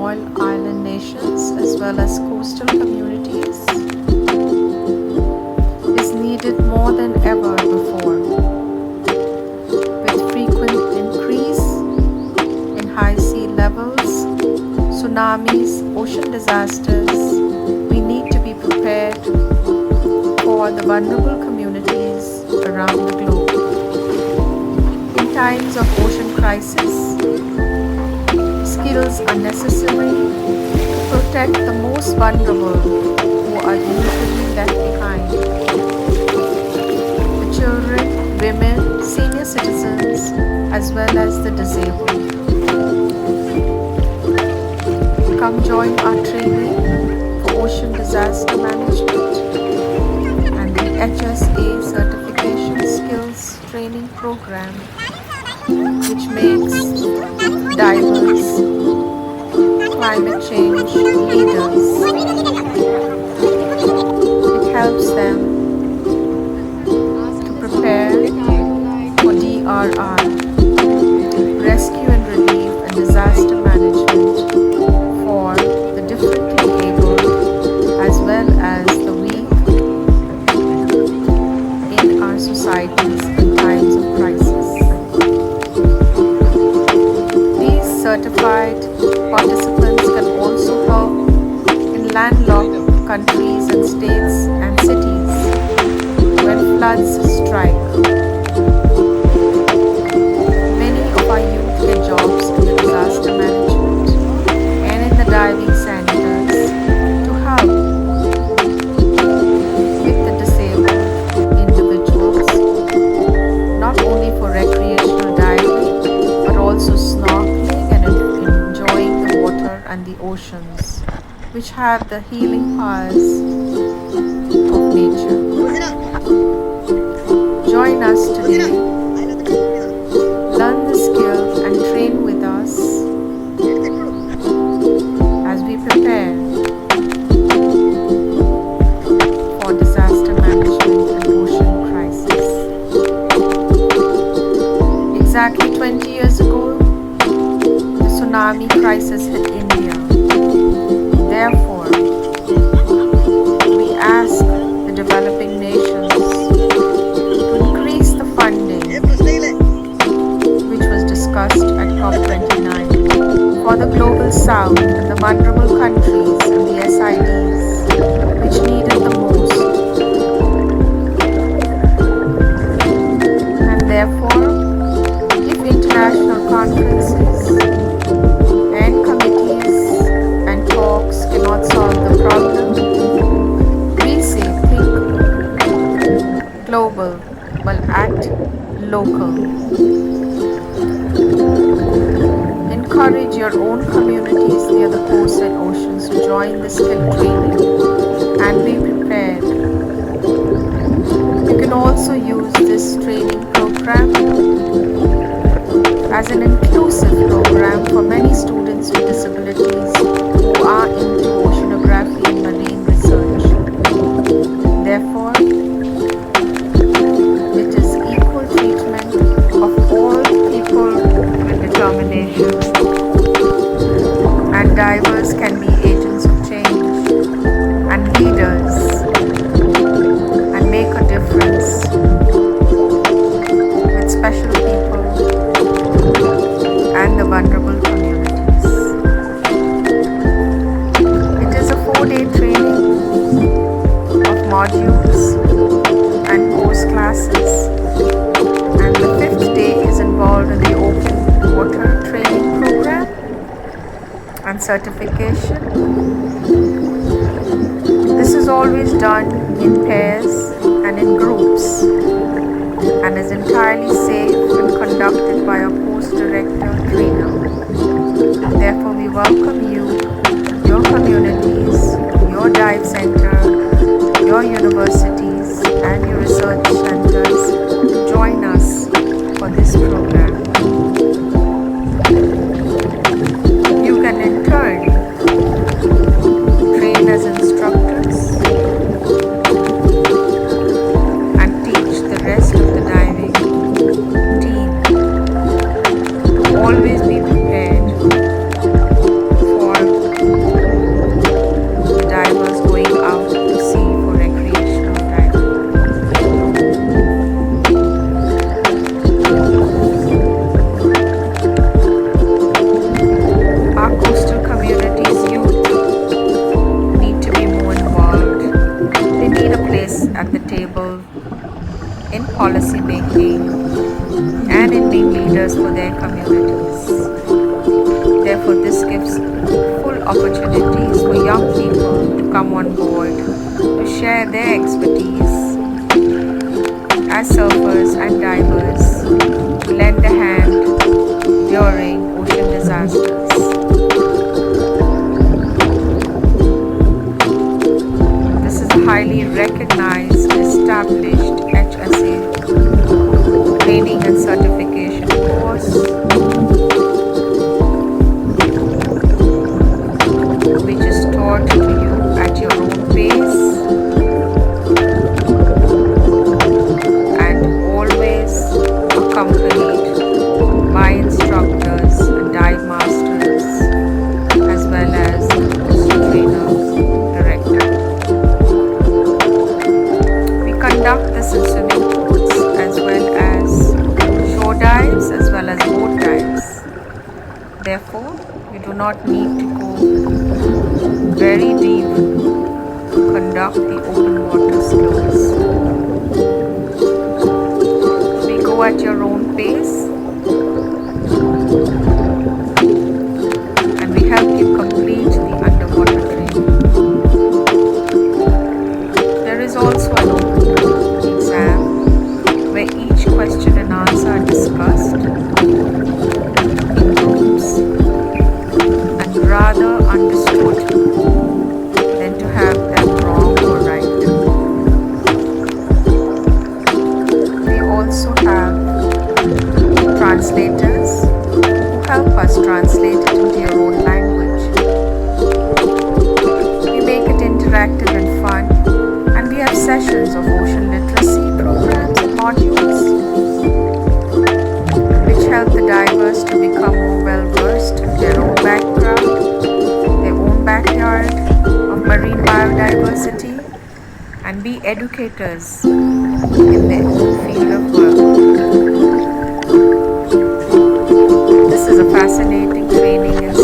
small island nations as well as coastal communities is needed more than ever before. With frequent increase in high sea levels, tsunamis, ocean disasters, we need to be prepared for the vulnerable communities around the globe. In times of ocean crisis, skills are necessary to protect the most vulnerable who are usually left behind. The children, women, senior citizens, as well as the disabled. Come join our training for ocean disaster management and the HSA certification skills training program, which makes divers climate change leaders. It helps them to prepare for DRR, rescue and relief and disaster management for the differently abled as well as the weak in our societies in times of crisis. These certified participants can also help in landlocked countries and states and cities when floods strike. Many of our youth get jobs in the disaster management and in the diving centers to help with the disabled individuals, not only for recreational diving but also snorkeling and enjoying the water and the oceans, which have the healing powers of nature. Join us today, learn the skill and train with us as we prepare for disaster management and ocean crisis. Exactly 20 years ago, the tsunami crisis hit India. Therefore, we ask the developing nations to increase the funding, which was discussed at COP29, for the global south and the vulnerable countries and the SIDs, which needed the most. And therefore, if international conferences and committees and talks cannot solve the problem, we say think global but act local. Encourage your own communities near the coasts and oceans to join the skill training and be prepared. You can also use this training program as an inclusive program for many students with disabilities who are into oceanography and marine research. Therefore, it is equal treatment of all people with determination, and divers can be agents of change and leaders and make a difference with special people and the vulnerable communities. It is a 4-day training of modules and course classes, and the 5th day is involved in the open water training program and certification. This is always done in pairs and in groups and is entirely safe and conducted by a post director trainer. Therefore, we welcome you, your communities, your dive center, your universities and your research centers to join us for this program. You can in turn train as instructors and teach the rest of the diving team. Always be prepared for policy making, and in being leaders for their communities. Therefore, this gives full opportunities for young people to come on board, to share their expertise as surfers and divers, to lend a hand during ocean disasters. This is a highly recognized, established HSA training and certification course, which is taught to you at your own pace and always accompanied by instructors and dive masters as well as the trainer director. We conduct this in swimming pools as well as shore dives as well as boat dives. Therefore, we do not need to go very deep to conduct the open water skills. We go at your own pace and we help you complete the underwater training. There is also an open exam where each question and answer are discussed in groups and rather understood than to have them wrong or right. We also have translators who help us translate it into your own language. We make it interactive and fun, and we have sessions of ocean literacy programs and modules which help the divers to become more well versed in their own background, their own backyard of marine biodiversity, and be educators in their field of work. This is a fascinating training and